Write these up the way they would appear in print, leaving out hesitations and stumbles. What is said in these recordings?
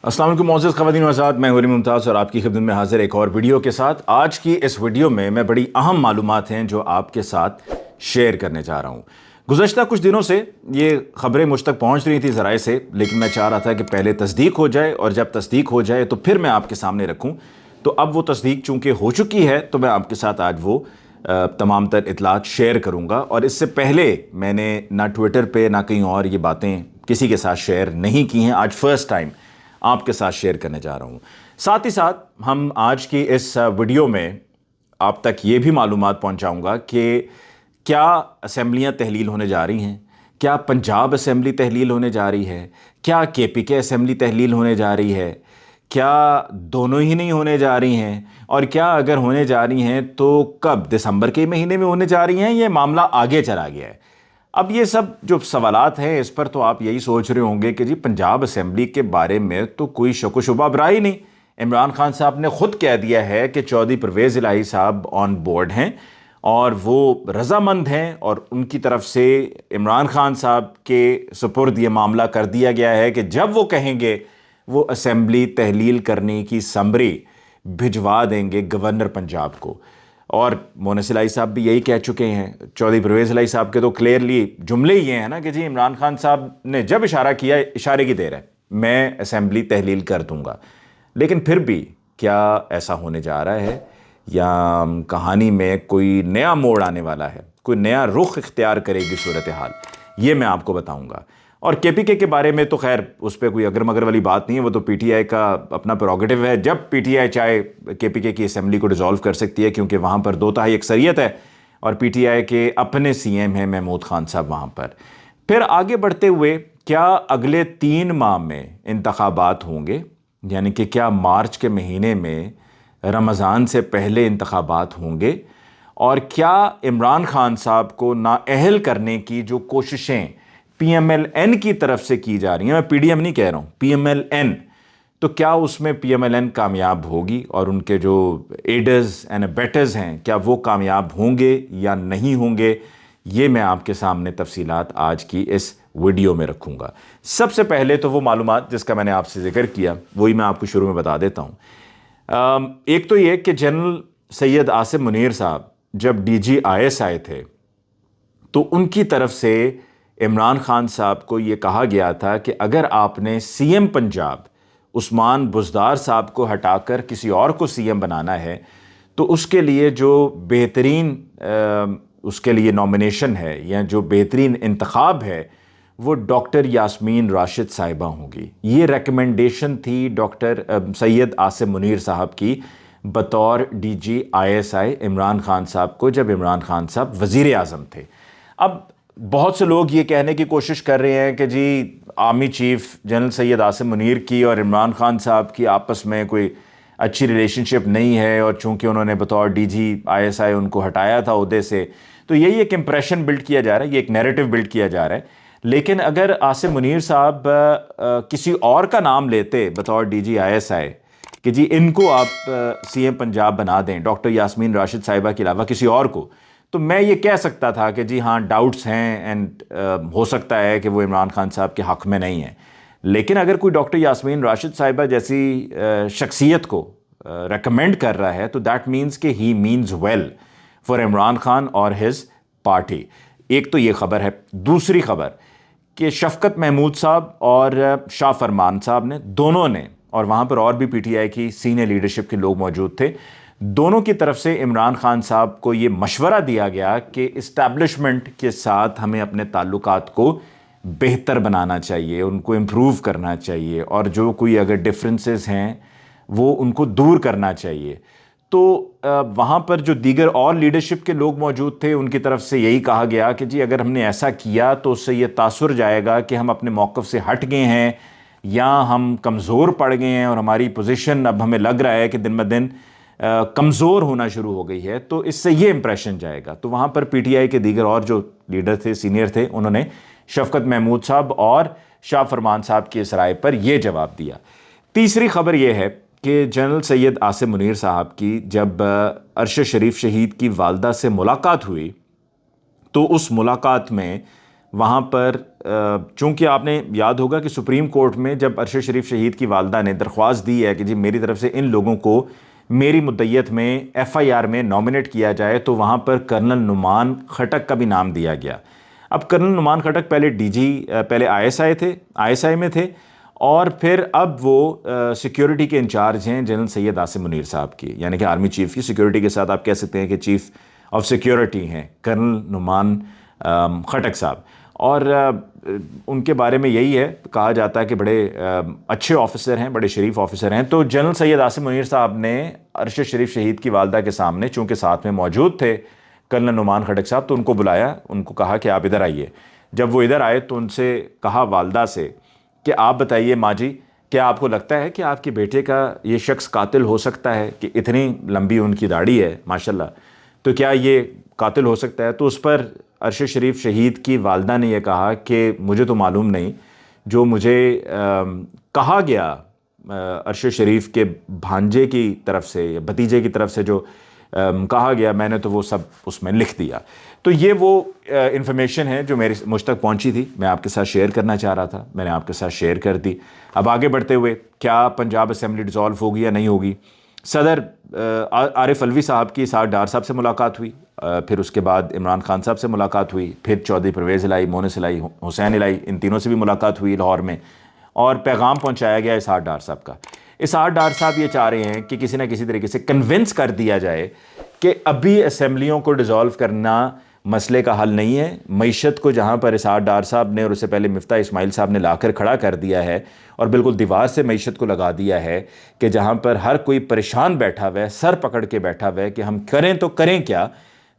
السلام علیکم معزز خواتین و حضرات، میں غلام ممتاز اور آپ کی خدمت میں حاضر ایک اور ویڈیو کے ساتھ۔ آج کی اس ویڈیو میں بڑی اہم معلومات ہیں جو آپ کے ساتھ شیئر کرنے جا رہا ہوں۔ گزشتہ کچھ دنوں سے یہ خبریں مجھ تک پہنچ رہی تھی ذرائع سے، لیکن میں چاہ رہا تھا کہ پہلے تصدیق ہو جائے، اور جب تصدیق ہو جائے تو پھر میں آپ کے سامنے رکھوں۔ تو اب وہ تصدیق چونکہ ہو چکی ہے تو میں آپ کے ساتھ آج وہ تمام تر اطلاعات شیئر کروں گا، اور اس سے پہلے میں نے نہ ٹویٹر پہ نہ کہیں اور یہ باتیں کسی کے ساتھ شیئر نہیں کی ہیں۔ آج فرسٹ ٹائم آپ کے ساتھ شیئر کرنے جا رہا ہوں۔ ساتھ ہی ساتھ ہم آج کی اس ویڈیو میں آپ تک یہ بھی معلومات پہنچاؤں گا کہ کیا اسمبلیاں تحلیل ہونے جا رہی ہیں، کیا پنجاب اسمبلی تحلیل ہونے جا رہی ہے، کیا KPK اسمبلی تحلیل ہونے جا رہی ہے، کیا دونوں ہی نہیں ہونے جا رہی ہیں، اور کیا اگر ہونے جا رہی ہیں تو کب، دسمبر کے مہینے میں ہونے جا رہی ہیں، یہ معاملہ آگے چلا گیا ہے۔ اب یہ سب جو سوالات ہیں اس پر تو آپ یہی سوچ رہے ہوں گے کہ جی پنجاب اسمبلی کے بارے میں تو کوئی شک و شبہ اب رہا ہی نہیں۔ عمران خان صاحب نے خود کہہ دیا ہے کہ چودھری پرویز الہی صاحب آن بورڈ ہیں اور وہ رضامند ہیں، اور ان کی طرف سے عمران خان صاحب کے سپرد یہ معاملہ کر دیا گیا ہے کہ جب وہ کہیں گے وہ اسمبلی تحلیل کرنے کی سمری بھجوا دیں گے گورنر پنجاب کو۔ اور مونس الہی صاحب بھی یہی کہہ چکے ہیں۔ چودھری پرویز الہی صاحب کے تو کلیئرلی جملے یہ ہیں نا کہ جی عمران خان صاحب نے جب اشارہ کیا، اشارے کی دیر ہے، میں اسمبلی تحلیل کر دوں گا۔ لیکن پھر بھی کیا ایسا ہونے جا رہا ہے، یا کہانی میں کوئی نیا موڑ آنے والا ہے، کوئی نیا رخ اختیار کرے گی صورتحال، یہ میں آپ کو بتاؤں گا۔ اور KPK کے بارے میں تو خیر اس پہ کوئی اگر مگر والی بات نہیں ہے، وہ تو PTI کا اپنا پروگیٹو ہے۔ جب PTI چاہے KPK کی اسمبلی کو ڈیزالو کر سکتی ہے، کیونکہ وہاں پر 2/3 اکثریت ہے، اور PTI کے اپنے CM ہیں محمود خان صاحب وہاں پر۔ پھر آگے بڑھتے ہوئے، کیا اگلے 3 ماہ میں انتخابات ہوں گے، یعنی کہ کیا مارچ کے مہینے میں رمضان سے پہلے انتخابات ہوں گے، اور کیا عمران خان صاحب کو نااہل کرنے کی جو کوششیں PMLN کی طرف سے کی جا رہی ہیں، میں PDM نہیں کہہ رہا ہوں، PMLN، تو کیا اس میں PMLN کامیاب ہوگی، اور ان کے جو ایڈرز اینڈ بیٹرز ہیں کیا وہ کامیاب ہوں گے یا نہیں ہوں گے، یہ میں آپ کے سامنے تفصیلات آج کی اس ویڈیو میں رکھوں گا۔ سب سے پہلے تو وہ معلومات جس کا میں نے آپ سے ذکر کیا وہی میں آپ کو شروع میں بتا دیتا ہوں۔ ایک تو یہ کہ جنرل سید عاصم منیر صاحب جب DG IS آئے تھے تو ان کی طرف سے عمران خان صاحب کو یہ کہا گیا تھا کہ اگر آپ نے CM پنجاب عثمان بزدار صاحب کو ہٹا کر کسی اور کو CM بنانا ہے تو اس کے لیے جو بہترین اس کے لیے نامینیشن ہے یا جو بہترین انتخاب ہے وہ ڈاکٹر یاسمین راشد صاحبہ ہوگی۔ یہ ریکمنڈیشن تھی ڈاکٹر سید عاصم منیر صاحب کی بطور DG ISI عمران خان صاحب کو، جب عمران خان صاحب وزیر اعظم تھے۔ اب بہت سے لوگ یہ کہنے کی کوشش کر رہے ہیں کہ جی army chief general Syed Asim Munir کی اور عمران خان صاحب کی آپس میں کوئی اچھی ریلیشن شپ نہیں ہے، اور چونکہ انہوں نے بطور DG ISI ان کو ہٹایا تھا عہدے سے، تو یہی ایک امپریشن بلڈ کیا جا رہا ہے، یہ ایک نیریٹو بلڈ کیا جا رہا ہے۔ لیکن اگر عاصم منیر صاحب کسی اور کا نام لیتے بطور DG ISI کہ جی ان کو آپ CM پنجاب بنا دیں، ڈاکٹر یاسمین راشد صاحبہ کے علاوہ کسی اور کو، تو میں یہ کہہ سکتا تھا کہ جی ہاں ڈاؤٹس ہیں، اینڈ ہو سکتا ہے کہ وہ عمران خان صاحب کے حق میں نہیں ہیں۔ لیکن اگر کوئی ڈاکٹر یاسمین راشد صاحبہ جیسی شخصیت کو ریکمینڈ کر رہا ہے تو دیٹ مینز کہ he means well for Imran Khan اور ہز پارٹی۔ ایک تو یہ خبر ہے۔ دوسری خبر کہ شفقت محمود صاحب اور شاہ فرمان صاحب نے، دونوں نے، اور وہاں پر اور بھی PTI کی سینئر لیڈرشپ کے لوگ موجود تھے، دونوں کی طرف سے عمران خان صاحب کو یہ مشورہ دیا گیا کہ اسٹیبلشمنٹ کے ساتھ ہمیں اپنے تعلقات کو بہتر بنانا چاہیے، ان کو امپروو کرنا چاہیے، اور جو کوئی اگر ڈفرینسز ہیں وہ ان کو دور کرنا چاہیے۔ تو وہاں پر جو دیگر اور لیڈرشپ کے لوگ موجود تھے ان کی طرف سے یہی کہا گیا کہ جی اگر ہم نے ایسا کیا تو اس سے یہ تاثر جائے گا کہ ہم اپنے موقف سے ہٹ گئے ہیں، یا ہم کمزور پڑ گئے ہیں، اور ہماری پوزیشن اب ہمیں لگ رہا ہے کہ دن بدن کمزور ہونا شروع ہو گئی ہے، تو اس سے یہ امپریشن جائے گا۔ تو وہاں پر PTI کے دیگر اور جو لیڈر تھے، سینئر تھے، انہوں نے شفقت محمود صاحب اور شاہ فرمان صاحب کی اس رائے پر یہ جواب دیا۔ تیسری خبر یہ ہے کہ جنرل سید عاصم منیر صاحب کی جب ارشد شریف شہید کی والدہ سے ملاقات ہوئی تو اس ملاقات میں وہاں پر چونکہ آپ نے یاد ہوگا کہ سپریم کورٹ میں جب ارشد شریف شہید کی والدہ نے درخواست دی ہے کہ جی میری طرف سے ان لوگوں کو میری مدعیت میں ایف آئی آر میں نامنیٹ کیا جائے، تو وہاں پر کرنل نعمان خٹک کا بھی نام دیا گیا۔ اب کرنل نعمان خٹک پہلے ڈی جی، پہلے آئی ایس آئی میں تھے، اور پھر اب وہ سیکیورٹی کے انچارج ہیں جنرل سید عاصم منیر صاحب کی، یعنی کہ آرمی چیف کی سیکیورٹی کے ساتھ آپ کہہ سکتے ہیں کہ چیف آف سیکیورٹی ہیں کرنل نعمان خٹک صاحب۔ اور ان کے بارے میں یہی ہے، کہا جاتا ہے کہ بڑے اچھے آفیسر ہیں، بڑے شریف آفیسر ہیں۔ تو جنرل سید عاصم منیر صاحب نے ارشد شریف شہید کی والدہ کے سامنے، چونکہ ساتھ میں موجود تھے کرنل نعمان خٹک صاحب، تو ان کو بلایا، ان کو کہا کہ آپ ادھر آئیے۔ جب وہ ادھر آئے تو ان سے کہا والدہ سے کہ آپ بتائیے ماں جی، کیا آپ کو لگتا ہے کہ آپ کے بیٹے کا یہ شخص قاتل ہو سکتا ہے؟ کہ اتنی لمبی ان کی داڑھی ہے ماشاءاللہ، تو کیا یہ قاتل ہو سکتا ہے؟ تو اس پر ارشد شریف شہید کی والدہ نے یہ کہا کہ مجھے تو معلوم نہیں، جو مجھے کہا گیا ارشد شریف کے بھانجے کی طرف سے یا بھتیجے کی طرف سے جو کہا گیا، میں نے تو وہ سب اس میں لکھ دیا۔ تو یہ وہ انفارمیشن ہے جو مجھ تک پہنچی تھی، میں آپ کے ساتھ شیئر کرنا چاہ رہا تھا، میں نے آپ کے ساتھ شیئر کر دی۔ اب آگے بڑھتے ہوئے، کیا پنجاب اسمبلی ڈیزالو ہوگی یا نہیں ہوگی؟ صدر عارف علوی صاحب کی اسحاق ڈار صاحب سے ملاقات ہوئی، پھر اس کے بعد عمران خان صاحب سے ملاقات ہوئی، پھر چودھری پرویز الہی، مونس الہی، حسین الہی، ان تینوں سے بھی ملاقات ہوئی لاہور میں، اور پیغام پہنچایا گیا اسحاق ڈار صاحب کا۔ اسحاق ڈار صاحب یہ چاہ رہے ہیں کہ کسی نہ کسی طریقے سے کنونس کر دیا جائے کہ ابھی اسمبلیوں کو ڈیزالو کرنا مسئلے کا حل نہیں ہے۔ معیشت کو جہاں پر اسحاق ڈار صاحب نے اور اس سے پہلے مفتاح اسماعیل صاحب نے لا کر کھڑا کر دیا ہے، اور بالکل دیوار سے معیشت کو لگا دیا ہے کہ جہاں پر ہر کوئی پریشان بیٹھا ہوا ہے، سر پکڑ کے بیٹھا ہوا ہے کہ ہم کریں تو کریں کیا،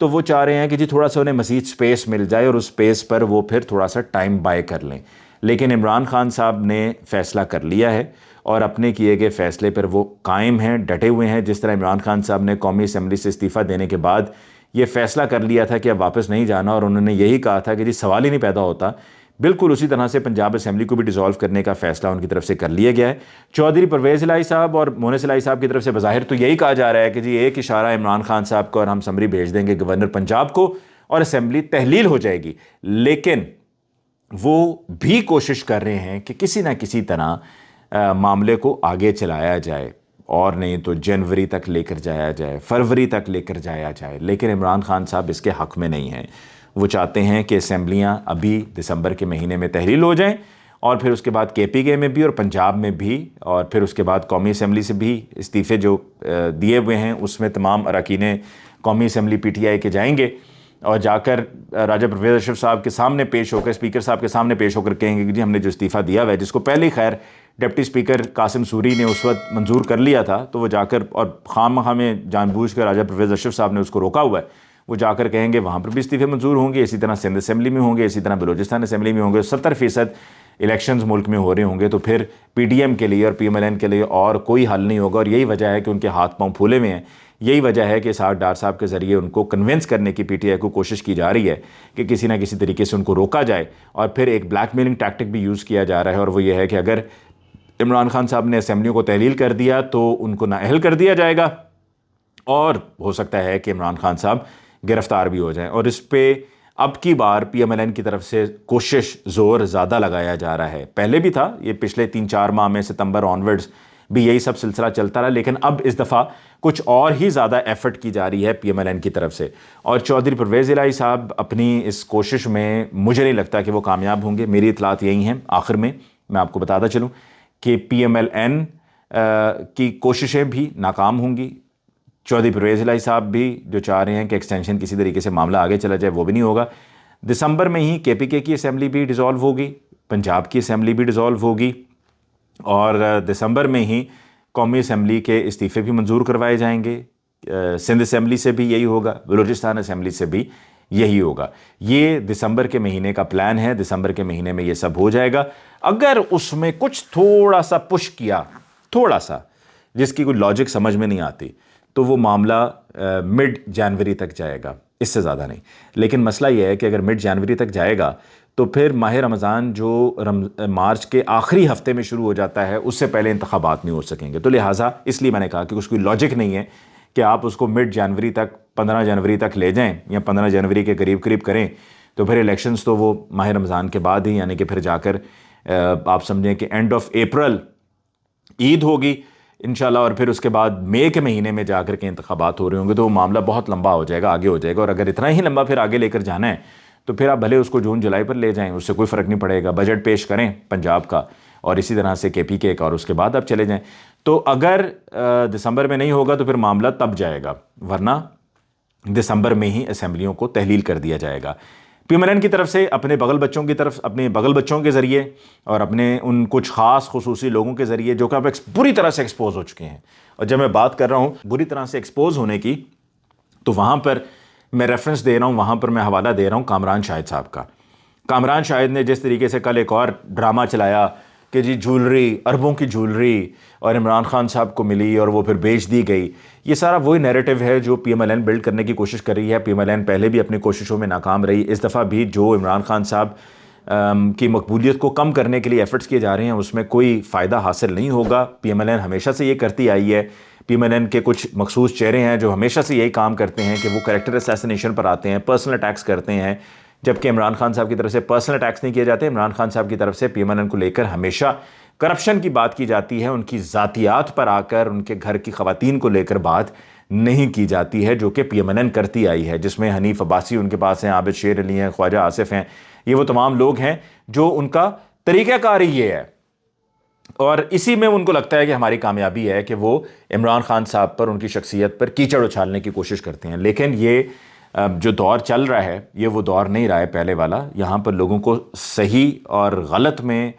تو وہ چاہ رہے ہیں کہ جی تھوڑا سا انہیں مزید سپیس مل جائے اور اس سپیس پر وہ پھر تھوڑا سا ٹائم بائی کر لیں۔ لیکن عمران خان صاحب نے فیصلہ کر لیا ہے اور اپنے کیے گئے فیصلے پر وہ قائم ہیں، ڈٹے ہوئے ہیں۔ جس طرح عمران خان صاحب نے قومی اسمبلی سے استعفیٰ دینے کے بعد یہ فیصلہ کر لیا تھا کہ اب واپس نہیں جانا، اور انہوں نے یہی کہا تھا کہ جی سوال ہی نہیں پیدا ہوتا، بالکل اسی طرح سے پنجاب اسمبلی کو بھی ڈیزالو کرنے کا فیصلہ ان کی طرف سے کر لیا گیا ہے۔ چودھری پرویز الہی صاحب اور مونس الہی صاحب کی طرف سے بظاہر تو یہی کہا جا رہا ہے کہ جی ایک اشارہ عمران خان صاحب کو اور ہم سمری بھیج دیں گے گورنر پنجاب کو اور اسمبلی تحلیل ہو جائے گی، لیکن وہ بھی کوشش کر رہے ہیں کہ کسی نہ کسی طرح معاملے کو آگے چلایا جائے، اور نہیں تو جنوری تک لے کر جایا جائے، فروری تک لے کر جایا جائے۔ لیکن عمران خان صاحب اس کے حق میں نہیں ہیں، وہ چاہتے ہیں کہ اسمبلیاں ابھی دسمبر کے مہینے میں تحلیل ہو جائیں، اور پھر اس کے بعد کے پی کے میں بھی اور پنجاب میں بھی، اور پھر اس کے بعد قومی اسمبلی سے بھی استعفے جو دیے ہوئے ہیں اس میں تمام اراکین قومی اسمبلی پی ٹی آئی کے جائیں گے اور جا کر راجہ پرویز اشرف صاحب کے سامنے پیش ہو کر، اسپیکر صاحب کے سامنے پیش ہو کر کہیں گے کہ جی ہم نے جو استعفیٰ دیا ہوا ہے، جس کو پہلے ہی خیر ڈپٹی اسپیکر قاسم سوری نے اس وقت منظور کر لیا تھا، تو وہ جا کر، اور خام خواہ میں جان بوجھ کر راجہ پرویز اشرف صاحب نے اس کو روکا ہوا ہے، وہ جا کر کہیں گے وہاں پر بھی استعفے منظور ہوں گے، اسی طرح سندھ اسمبلی میں ہوں گے، اسی طرح بلوچستان اسمبلی میں ہوں گے۔ 70% الیکشنز ملک میں ہو رہے ہوں گے، تو پھر پی ڈی ایم کے لیے اور پی ایم ایل این کے لیے اور کوئی حل نہیں ہوگا، اور یہی وجہ ہے کہ ان کے ہاتھ پاؤں پھولے ہوئے ہیں۔ یہی وجہ ہے کہ اسحاق ڈار صاحب کے ذریعے ان کو کنونس کرنے کی پی ٹی آئی کو کوشش کی جا رہی ہے کہ کسی نہ کسی طریقے سے ان کو روکا جائے، اور پھر ایک بلیک میلنگ ٹیکٹک بھی یوز کیا جا رہا ہے، اور وہ یہ ہے کہ اگر عمران خان صاحب نے اسمبلیوں کو تحلیل کر دیا تو ان کو نااہل کر دیا جائے گا، اور ہو سکتا ہے کہ عمران خان صاحب گرفتار بھی ہو جائیں۔ اور اس پہ اب کی بار پی ایم ایل این کی طرف سے کوشش زور زیادہ لگایا جا رہا ہے، پہلے بھی تھا، یہ پچھلے 3-4 ماہ میں ستمبر آنورڈز بھی یہی سب سلسلہ چلتا رہا، لیکن اب اس دفعہ کچھ اور ہی زیادہ ایفرٹ کی جا رہی ہے پی ایم ایل این کی طرف سے، اور چودھری پرویز الہی صاحب اپنی اس کوشش میں مجھے نہیں لگتا کہ وہ کامیاب ہوں گے۔ میری اطلاعات یہی ہیں، آخر میں آپ کو بتاتا چلوں کہ پی ایم ایل این کی کوششیں بھی ناکام ہوں گی، چودھری پرویز الہی صاحب بھی جو چاہ رہے ہیں کہ ایکسٹینشن کسی طریقے سے معاملہ آگے چلا جائے وہ بھی نہیں ہوگا۔ دسمبر میں ہی کے پی کے کی اسمبلی بھی ڈیزالو ہوگی، پنجاب کی اسمبلی بھی ڈیزالو ہوگی، اور دسمبر میں ہی قومی اسمبلی کے استعفے بھی منظور کروائے جائیں گے۔ سندھ اسمبلی سے بھی یہی ہوگا، بلوچستان اسمبلی سے بھی یہی ہوگا۔ یہ دسمبر کے مہینے کا پلان ہے، دسمبر کے مہینے میں یہ سب ہو جائے گا۔ اگر اس میں کچھ تھوڑا سا پش کیا، تھوڑا سا، جس کی کوئی لاجک سمجھ میں نہیں آتی، تو وہ معاملہ مڈ جنوری تک جائے گا، اس سے زیادہ نہیں۔ لیکن مسئلہ یہ ہے کہ اگر مڈ جنوری تک جائے گا تو پھر ماہ رمضان جو مارچ کے آخری ہفتے میں شروع ہو جاتا ہے، اس سے پہلے انتخابات نہیں ہو سکیں گے، تو لہٰذا اس لیے میں نے کہا کہ اس کوئی لاجک نہیں ہے کہ آپ اس کو مڈ جنوری تک، 15 جنوری تک لے جائیں یا 15 جنوری کے قریب قریب کریں، تو پھر الیکشنز تو وہ ماہ رمضان کے بعد ہی، یعنی کہ پھر جا کر آپ سمجھیں کہ اینڈ آف اپریل عید ہوگی انشاءاللہ، اور پھر اس کے بعد مئی کے مہینے میں جا کر کے انتخابات ہو رہے ہوں گے، تو وہ معاملہ بہت لمبا ہو جائے گا، آگے ہو جائے گا. اور اگر اتنا ہی لمبا پھر آگے لے کر جانا ہے تو پھر آپ بھلے اس کو جون جولائی پر لے جائیں، اس سے کوئی فرق نہیں پڑے گا. بجٹ پیش کریں پنجاب کا اور اسی طرح سے KPK کا، اور اس کے بعد آپ چلے جائیں. تو اگر دسمبر میں نہیں ہوگا تو پھر معاملہ تب جائے گا، ورنہ دسمبر میں ہی اسمبلیوں کو تحلیل کر دیا جائے گا. PMLN کی طرف سے اپنے بغل بچوں کے ذریعے اور اپنے ان کچھ خاص خصوصی لوگوں کے ذریعے جو کہ اب بری طرح سے ایکسپوز ہو چکے ہیں. اور جب میں بات کر رہا ہوں بری طرح سے ایکسپوز ہونے کی، تو وہاں پر میں ریفرنس دے رہا ہوں، وہاں پر میں حوالہ دے رہا ہوں کامران شاہد صاحب کا. کامران شاہد نے جس طریقے سے کل ایک اور ڈرامہ چلایا کہ جی جولری، اربوں کی جولری اور عمران خان صاحب کو ملی اور وہ پھر بیچ دی گئی، یہ سارا وہی نیریٹو ہے جو PMLN بلڈ کرنے کی کوشش کر رہی ہے. PMLN پہلے بھی اپنی کوششوں میں ناکام رہی، اس دفعہ بھی جو عمران خان صاحب کی مقبولیت کو کم کرنے کے لیے ایفرٹس کیے جا رہے ہیں اس میں کوئی فائدہ حاصل نہیں ہوگا. PMLN ہمیشہ سے یہ کرتی آئی ہے. PMLN کے کچھ مخصوص چہرے ہیں جو ہمیشہ سے یہی کام کرتے ہیں کہ وہ کریکٹر اسیسینیشن پر آتے ہیں، پرسنل اٹیکس کرتے ہیں، جبکہ عمران خان صاحب کی طرف سے پرسنل اٹیکس نہیں کیے جاتے. عمران خان صاحب کی طرف سے PMLN کو لے کر ہمیشہ کرپشن کی بات کی جاتی ہے، ان کی ذاتیات پر آ کر ان کے گھر کی خواتین کو لے کر بات نہیں کی جاتی ہے، جو کہ PMLN کرتی آئی ہے، جس میں حنیف عباسی ان کے پاس ہیں، عابد شیر علی ہیں، خواجہ آصف ہیں. یہ وہ تمام لوگ ہیں جو ان کا طریقہ کار ہی یہ ہے، اور اسی میں ان کو لگتا ہے کہ ہماری کامیابی ہے کہ وہ عمران خان صاحب پر، ان کی شخصیت پر کیچڑ اچھالنے کی کوشش کرتے ہیں. لیکن یہ جو دور چل رہا ہے یہ وہ دور نہیں رہا ہے پہلے والا. یہاں پر لوگوں کو صحیح اور غلط میں،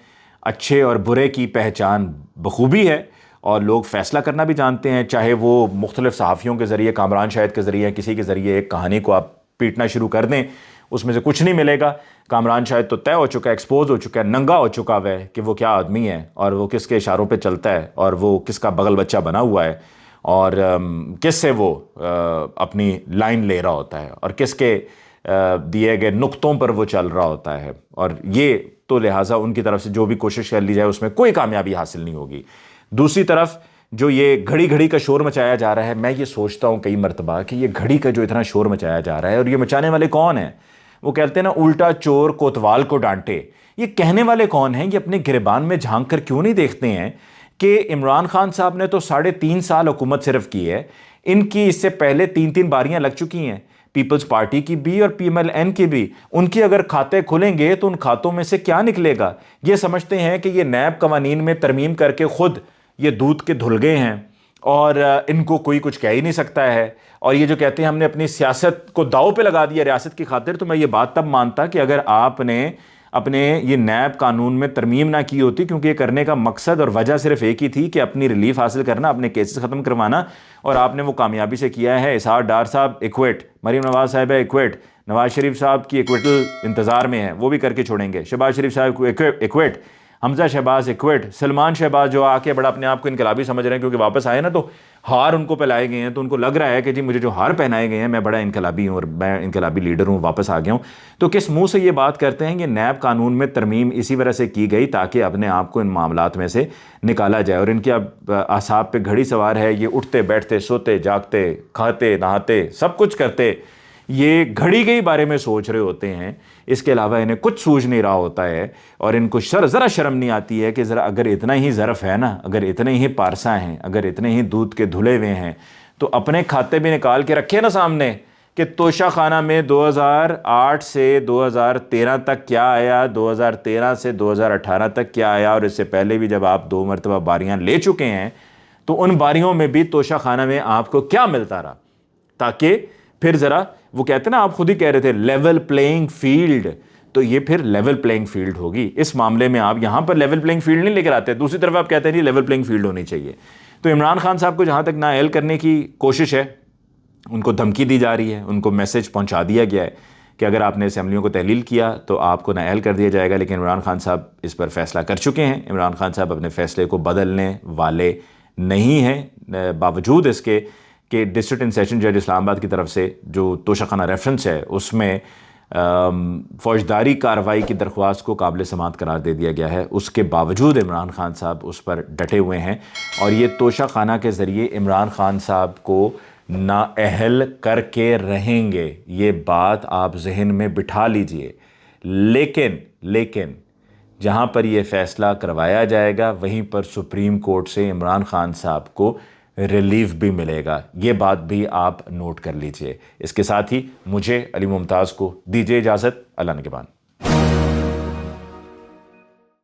اچھے اور برے کی پہچان بخوبی ہے، اور لوگ فیصلہ کرنا بھی جانتے ہیں. چاہے وہ مختلف صحافیوں کے ذریعے، کامران شاہد کے ذریعے، کسی کے ذریعے ایک کہانی کو آپ پیٹنا شروع کر دیں، اس میں سے کچھ نہیں ملے گا. کامران شاہد تو طے ہو چکا ہے، ایکسپوز ہو چکا ہے، ننگا ہو چکا ہے کہ وہ کیا آدمی ہے اور وہ کس کے اشاروں پہ چلتا ہے اور وہ کس کا بغل بچہ بنا ہوا ہے، اور کس سے وہ اپنی لائن لے رہا ہوتا ہے اور کس کے دیے گئے نقطوں پر وہ چل رہا ہوتا ہے. اور یہ تو لہٰذا ان کی طرف سے جو بھی کوشش کر لی جائے اس میں کوئی کامیابی حاصل نہیں ہوگی. دوسری طرف جو یہ گھڑی گھڑی کا شور مچایا جا رہا ہے، میں یہ سوچتا ہوں کئی مرتبہ کہ یہ گھڑی کا جو اتنا شور مچایا جا رہا ہے، اور یہ مچانے والے کون ہیں؟ وہ کہتے ہیں نا الٹا چور کوتوال کو ڈانٹے. یہ کہنے والے کون ہیں؟ یہ اپنے گریبان میں جھانک کر کیوں نہیں دیکھتے ہیں کہ عمران خان صاحب نے تو 3.5 سال حکومت صرف کی ہے، ان کی اس سے پہلے 3 باریاں لگ چکی ہیں، پیپلز پارٹی کی بھی اور PMLN کی بھی. ان کی اگر کھاتے کھلیں گے تو ان کھاتوں میں سے کیا نکلے گا؟ یہ سمجھتے ہیں کہ یہ نیب قوانین میں ترمیم کر کے خود یہ دودھ کے دھل گئے ہیں اور ان کو کوئی کچھ کہہ ہی نہیں سکتا ہے. اور یہ جو کہتے ہیں ہم نے اپنی سیاست کو داؤ پہ لگا دیا ریاست کی خاطر، تو میں یہ بات تب مانتا کہ اگر آپ نے اپنے یہ نیب قانون میں ترمیم نہ کی ہوتی، کیونکہ یہ کرنے کا مقصد اور وجہ صرف ایک ہی تھی کہ اپنی ریلیف حاصل کرنا، اپنے کیسز ختم کروانا، اور آپ نے وہ کامیابی سے کیا ہے. اسحاق ڈار صاحب ایکویٹ، مریم نواز صاحبہ ایکویٹ، نواز شریف صاحب کی ایکویٹل انتظار میں ہے، وہ بھی کر کے چھوڑیں گے. شہباز شریف صاحب ایکویٹ، حمزہ شہباز ایکویٹ، سلمان شہباز جو آ کے بڑا اپنے آپ کو انقلابی سمجھ رہے ہیں کیونکہ واپس آئے نا تو ہار ان کو پہنائے گئے ہیں، تو ان کو لگ رہا ہے کہ جی مجھے جو ہار پہنائے گئے ہیں میں بڑا انقلابی ہوں اور میں انقلابی لیڈر ہوں، واپس آ گیا ہوں. تو کس منہ سے یہ بات کرتے ہیں؟ یہ نیب قانون میں ترمیم اسی وجہ سے کی گئی تاکہ اپنے آپ کو ان معاملات میں سے نکالا جائے. اور ان کے اب اعصاب پہ گھڑی سوار ہے، یہ اٹھتے بیٹھتے سوتے جاگتے کھاتے نہاتے سب کچھ کرتے یہ گھڑی کے ہی بارے میں سوچ رہے ہوتے ہیں. اس کے علاوہ انہیں کچھ سوچ نہیں رہا ہوتا ہے، اور ان کو ذرا شرم نہیں آتی ہے کہ ذرا اگر اتنا ہی ظرف ہے نا، اگر اتنے ہی پارسا ہیں، اگر اتنے ہی دودھ کے دھلے ہوئے ہیں، تو اپنے کھاتے بھی نکال کے رکھے نا سامنے کہ توشہ خانہ میں 2008 سے 2013 تک کیا آیا، 2013 سے 2018 تک کیا آیا، اور اس سے پہلے بھی جب آپ 2 مرتبہ باریاں لے چکے ہیں تو ان باریوں میں بھی توشہ خانہ میں آپ کو کیا ملتا رہا، تاکہ پھر ذرا وہ کہتے ہیں نا، آپ خود ہی کہہ رہے تھے لیول پلینگ فیلڈ، تو یہ پھر لیول پلینگ فیلڈ ہوگی. اس معاملے میں آپ یہاں پر لیول پلینگ فیلڈ نہیں لے کر آتے، دوسری طرف آپ کہتے ہیں لیول پلینگ فیلڈ ہونی چاہیے. تو عمران خان صاحب کو جہاں تک نااہل کرنے کی کوشش ہے، ان کو دھمکی دی جا رہی ہے، ان کو میسج پہنچا دیا گیا ہے کہ اگر آپ نے اسمبلیوں کو تحلیل کیا تو آپ کو نااہل کر دیا جائے گا. لیکن عمران خان صاحب اس پر فیصلہ کر چکے ہیں. عمران خان صاحب اپنے فیصلے کو بدلنے والے نہیں ہیں، باوجود اس کے کہ ڈسٹرکٹ اینڈ سیشن جج اسلام آباد کی طرف سے جو توشہ خانہ ریفرنس ہے اس میں فوجداری کارروائی کی درخواست کو قابل سماعت قرار دے دیا گیا ہے. اس کے باوجود عمران خان صاحب اس پر ڈٹے ہوئے ہیں، اور یہ توشہ خانہ کے ذریعے عمران خان صاحب کو نااہل کر کے رہیں گے، یہ بات آپ ذہن میں بٹھا لیجئے۔ لیکن جہاں پر یہ فیصلہ کروایا جائے گا وہیں پر سپریم کورٹ سے عمران خان صاحب کو ریلیف بھی ملے گا، یہ بات بھی آپ نوٹ کر لیجئے۔ اس کے ساتھ ہی مجھے علی ممتاز کو دیجئے اجازت، اللہ نگہبان۔